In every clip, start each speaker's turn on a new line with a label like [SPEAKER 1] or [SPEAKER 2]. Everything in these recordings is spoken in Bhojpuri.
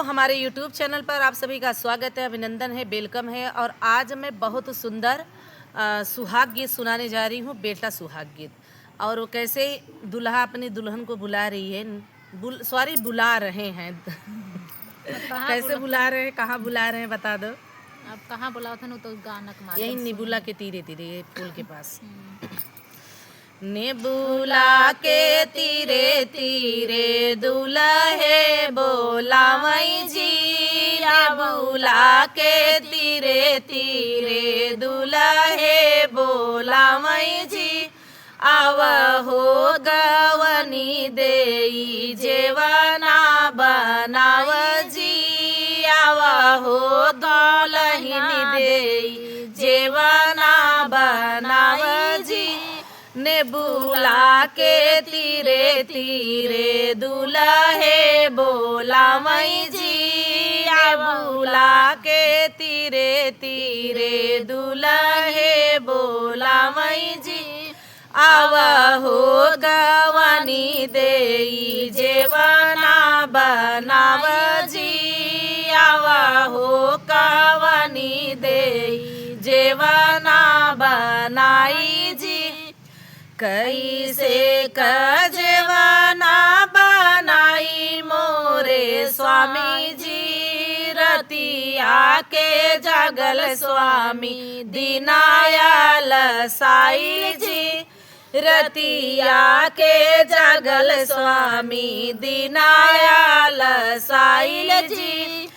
[SPEAKER 1] हमारे YouTube चैनल पर आप सभी का स्वागत है, अभिनंदन है, वेलकम है। और आज मैं बहुत सुंदर सुहाग गीत सुनाने जा रही हूँ, बेटा सुहाग गीत। और वो कैसे दुल्हा अपनी दुल्हन को बुला रही है, बुला रहे हैं कैसे बुला रहे हैं, कहाँ बुला रहे हैं बता दो।
[SPEAKER 2] अब कहाँ बुलाओ थे तो गाना के
[SPEAKER 1] यही
[SPEAKER 2] माध्यम
[SPEAKER 1] निबुला के तीरे तीरे पुल के पास।
[SPEAKER 2] सुन।
[SPEAKER 1] नेबुला के तीरे तीरे दुल्हे बोलावई जी, नेबुला के तीरे तीरे दुल्हे बोलावई जी। आवहो गवनी देई जेवना बनाव जी, आवहो दुल्हन देई जेवना बनाव जी। नेबुला के तीरे तीरे दुल्हे बोलावई जी, नेबुला के तीरे तीरे दुल्हे बोलावई जी। आवहो गवनी देई जेवना बनाव जी, आवहो गवनी देई जेवना बनाई जी। कैसे कजेवना बनाई मोरे स्वामी जी, रतिया के जगल स्वामी दीनायल साई जी, रतिया के जगल स्वामी दीनायल साइल जी।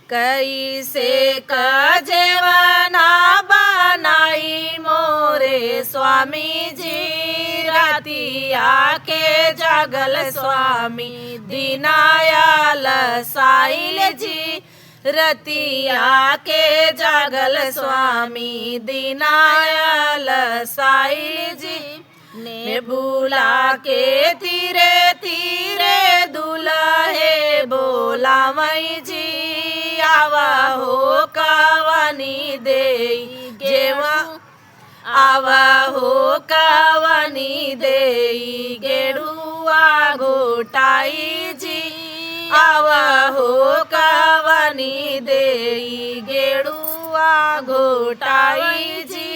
[SPEAKER 1] कैसे कजेवना बनाई मोरे स्वामी जी, रतिया के जगल स्वामी दीनायल साइल जी, रतिया के जगल स्वामी दीनायल साइल जी। नेबुला के तीरे तीरे दुल्हे बोलावई जी, आवहो कवनी देई जेवा, आवहो कवनी देई गेड़ुआ घोटाई जी, आवहो कवनी देई गेड़ुआ घोटाई जी।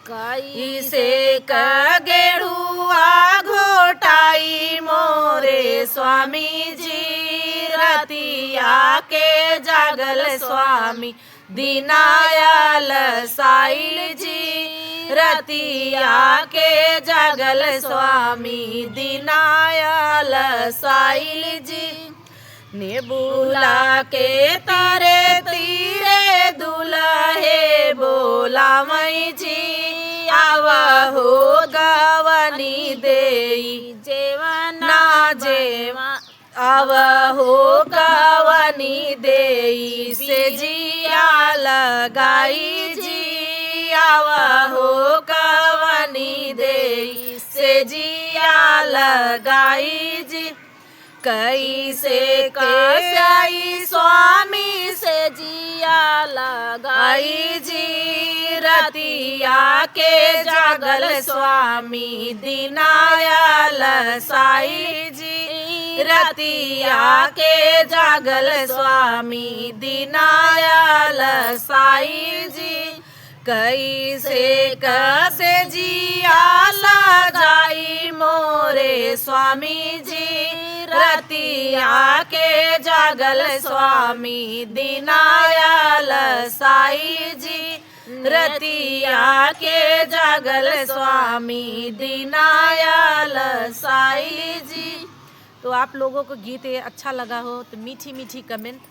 [SPEAKER 1] कैसे गेड़ुआ घोटाई मोरे स्वामी जी, रतिया के जगल स्वामी दीनायल साइल जी, रतिया के जगल स्वामी दीनायल साइल जी। नेबुला के तारे तीरे दुल्हे बोलावई जी, आवहो गवनी देई जेवना जेवा, आवहो गवनी देई से जिया लगाई जी, आवहो गवनी देई से जिया लगाई जी। कैसे कसाई स्वामी से जिया लगाई जी, रतिया के जगल स्वामी दीनायल साई जी, रतिया के जगल स्वामी दीनायल साई जी। कैसे कसे जिया लगाई मोरे स्वामी जी, रतिया के जगल स्वामी दीनायल साई जी, रतिया के जगल स्वामी दीनायल साई जी। तो आप लोगों को गीत अच्छा लगा हो तो मीठी मीठी कमेंट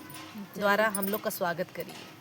[SPEAKER 1] द्वारा हम लोग का स्वागत करिए।